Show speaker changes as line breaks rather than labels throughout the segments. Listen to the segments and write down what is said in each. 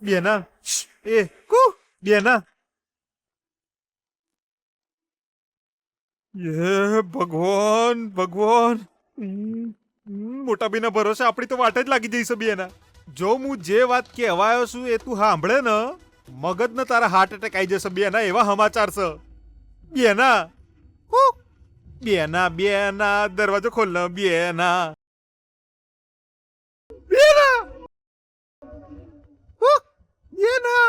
બેના એ કુ બેના એ ભગવાન ભગવાન મોટા બેના ભરોસે આપણી તો વાટ જ લાગી જઈશે બેના. જો હું જે વાત કહેવાયો છું એ તું સાંભળે ને મગજ ને તારા હાર્ટ એટેક આવી જશે બેના. એવા સમાચાર છે બેના. હું બેના બેના દરવાજો ખોલ ને બેના બેના હું બેના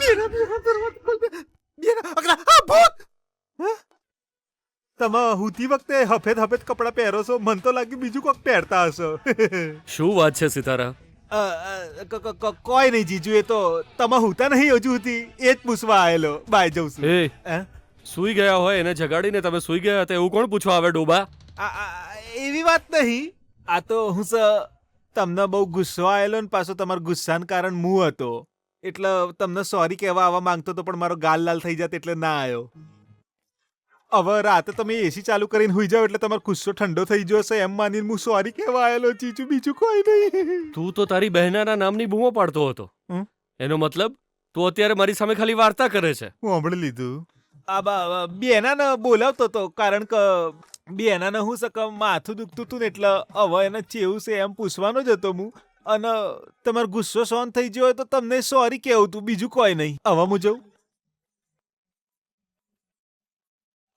બેના બેના દરવાજો ખોલ બેના અગલા આ ભૂત. તમે હુતી વખતે હફેદ હફેદ કપડાં પહેરો છો, મન તો લાગ્યું બીજું કોક પહેરતા હશો.
શું વાત છે સિતારા?
કોઈ નહીં જીજુ, એ તો તમે હુતા નહીં હજુ હુતી એ જ પૂછવા આવેલો. બાય જઉં છું.
એ
હે?
સુઈ ગયા હોય એને જગાડીને તમે સુઈ ગયા હતા એવું કોણ પૂછવા આવે ડોબા?
એવી વાત નહીં. આ તો હું તમને બહુ ગુસ્સો આવેલો ને પાછો તમારા ગુસ્સાનું કારણ હું હતો એટલે તમને સોરી કહેવા આવવા માંગતો હતો, પણ મારો ગાલ લાલ થઈ જાત એટલે ના આવ્યો. હવે રાતે તમે એસી ચાલુ કરીને હુઈ જાવ એટલે તમારો ગુસ્સો ઠંડો થઈ જશે એમ માનીને હું સોરી કહેવા આવેલો જીજુ, બીજું કોઈ નહીં.
તું તો તારી બહેનાના નામની બૂમો પાડતો હતો.
હમ?
એનો મતલબ તું અત્યારે મારી સામે ખાલી વાર્તા કરે છે.
હું સાંભળી લીધું. બેનાને બોલાવતો હતો કારણ કે બેનાને હું સકમ માથું દુખતું હતું ને એટલે હવે એને ચેવું છે એમ પૂછવાનો જ હતો હું. અને તમારો ગુસ્સો સહન થઈ ગયો હોય તો તમને સોરી કહેવું હતું, બીજું કોઈ નહીં. હવે હું જઉં.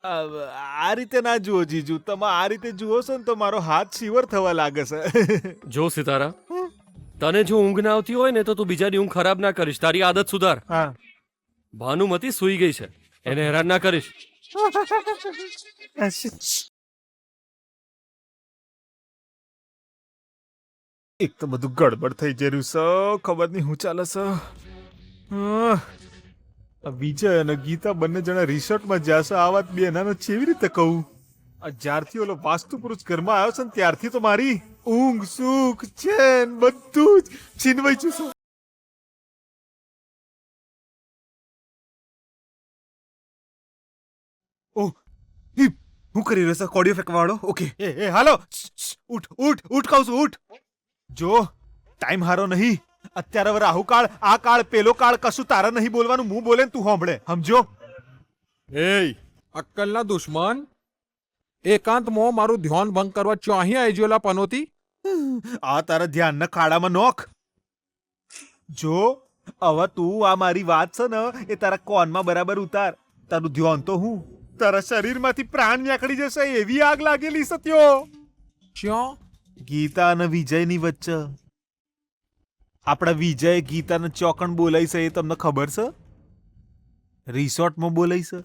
આ રીતે ના જુઓ જીજુ, તમે આ રીતે જુઓ છો ને તો મારો હાથ શિવર થવા લાગે છે.
જો સિતારા, તને જો ઊંઘ ના આવતી હોય ને તો તું બીજાની ઊંઘ ખરાબ ના કરીશ. તારી આદત સુધાર.
હા.
ભાનુમતી સૂઈ ગઈ છે, એને હેરાન ના કરીશ.
એક તો બધું ગડબડ થઈ જર્યું છે, ખબર નહીં શું ચાલે છે. વિજય અને ગીતા બંને જણા રિસોર્ટમાં જશે. આ વાત બેનાને કેવી રીતે કહું? જ્યારથી ઓલો વાસ્તુ પુરુષ ઘરમાં આવ્યો છે ને ત્યારથી તો મારી ઊંઘ સુખ ચેન બધું જ છીનવાઈ ગયું છે. ઓહ, હું કરી રહ્યો છે? કોડિયો ફેંકવાળો. ઓકે એ હાલો, ઉઠ ઉઠ ઉઠ કહું છું, ઉઠ. જો ટાઈમ હારો નહીં. અત્યારે હવે રાહુકાળ, આ કાળ, પેલો કાળ, કશું તારા નહીં બોલવાનું. હું બોલે ને તું સાંભળે, સમજો?
એય અક્કલના દુશ્મન, એકાંત મોં મારું ધ્યાન ભંગ કરવા ચાહી આવી ગયેલા પનોતી.
આ તારા ધ્યાનના ખાડામાં નોખ. જો હવે તું આ મારી વાત છે ને એ તારા કોનમાં બરાબર ઉતાર. તારું ધ્યાન તો હું તારા શરીરમાંથી પ્રાણ નીકળી જશે એવી આગ લાગેલી છે ત્યો.
ક્યાં?
ગીતા અને વિજયની વચ્ચે. આપણા વિજય ગીતાને ચોકણ બોલાઈ છે એ તમને ખબર છે? રિસોર્ટમાં બોલાઈ છે.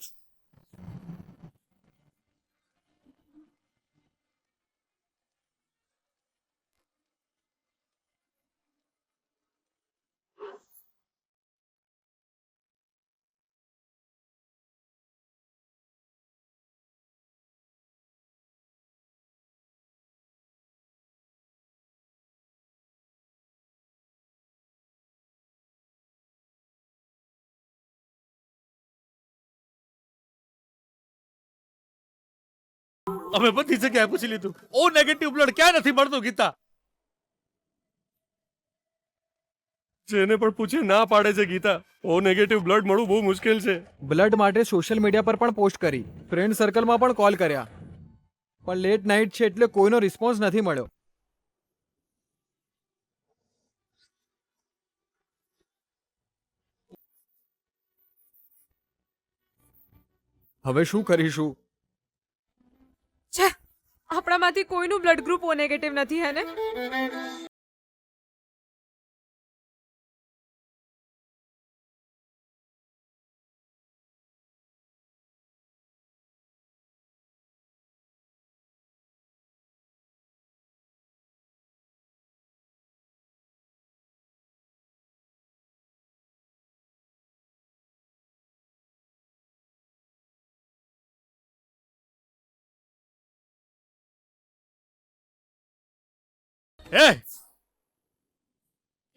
અમે બધી જગ્યાએ પૂછી લીધું, ઓ નેગેટિવ બ્લડ ક્યાં નથી મળતું ગીતા. જેને પણ પૂછે ના પાડે છે ગીતા. ઓ નેગેટિવ બ્લડ મળવું બહુ મુશ્કેલ છે.
બ્લડ માટે સોશિયલ મીડિયા પર પણ પોસ્ટ કરી, ફ્રેન્ડ સર્કલમાં પણ કોલ કર્યા, પણ લેટ નાઇટ છે એટલે કોઈનો રિસ્પોન્સ નથી મળ્યો. હવે શું કરીશું?
છે આપણામાંથી કોઈનું બ્લડ ગ્રુપ ઓ નેગેટિવ નથી, હે ને?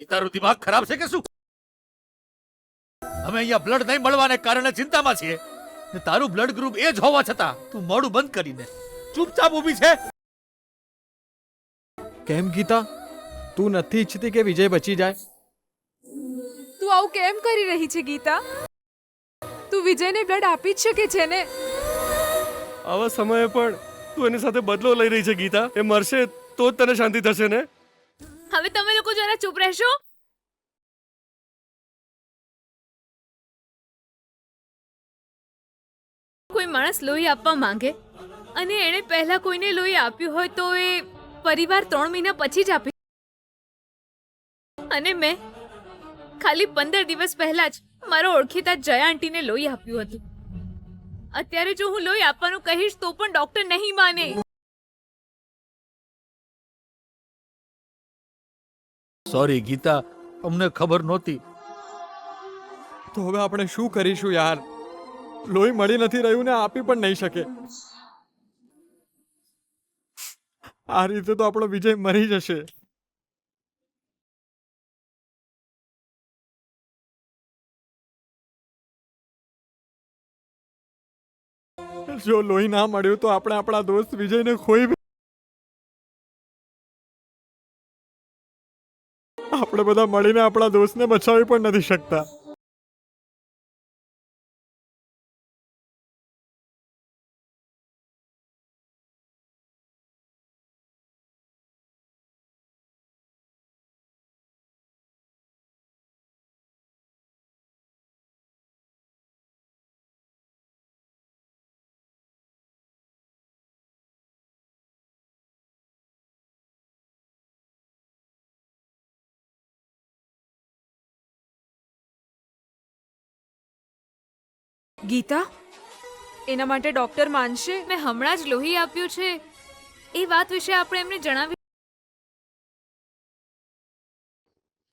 એ તારું દિમાગ ખરાબ છે કે શું? અમે અહીંયા બ્લડ નહીં મળવાને કારણે ચિંતામાં છીએ ને તારું બ્લડ ગ્રુપ એ જ હોવા છતાં તું મોઢું બંધ કરીને ચૂપચાપ ઊભી છે.
કેમ ગીતા, તું નથી ઈચ્છતી કે વિજય બચી જાય?
તું આવું આવું કેમ કરી રહી છે ગીતા? તું વિજયને બ્લડ આપી જ શકે છે ને?
આવા સમયે પણ તું એની સાથે બદલો લઈ રહી છે ગીતા. એ મરશે તો જ તને શાંતિ થશે ને.
હવે તમે લોકો જરા ચૂપ રહેશો. કોઈ માણસ લોહી આપવા માંગે અને એણે પહેલા કોઈને લોહી આપ્યું હોય તો એ પરિવાર 3 મહિના પછી જ આપે. અને મેં ખાલી 15 દિવસ પહેલા જ મારો ઓળખીતા જયા આંટીને લોહી આપ્યું હતું. અત્યારે જો હું લોહી આપવાનું કહીશ તો પણ ડોક્ટર નહીં માને.
સોરી ગીતા, અમને ખબર નહોતી.
તો હવે આપણે શું કરીશું યાર? લોહી મળી નથી રહ્યું ને આપી પણ નહીં શકે. આ રીતે તો આપણો વિજય મરી જશે. જો લોહી ના મળ્યું તો આપણે આપણા દોસ્ત વિજયને ખોઈ આપણે બધા મળીને આપણા દોસ્તને બચાવી પણ નથી શકતા.
ગીતા, એના માટે ડોક્ટર માનશે?
મેં હમણાં જ લોહી આપ્યું છે એ વાત વિશે આપણે એમને જણાવી.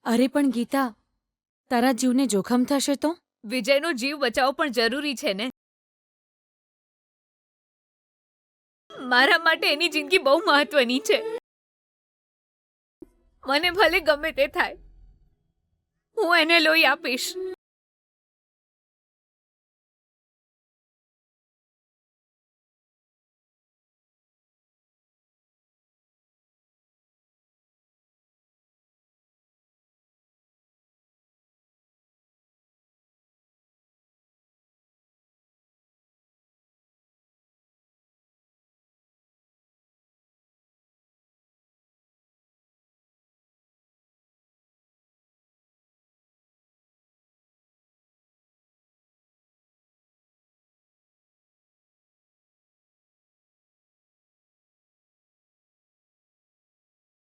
અરે પણ ગીતા, તારા જીવને જોખમ થશે તો?
વિજયનો જીવ બચાવવો પણ જરૂરી છે ને. મારા માટે એની જિંદગી બહુ મહત્વની છે. મને ભલે ગમે તે થાય, હું એને લોહી આપીશ.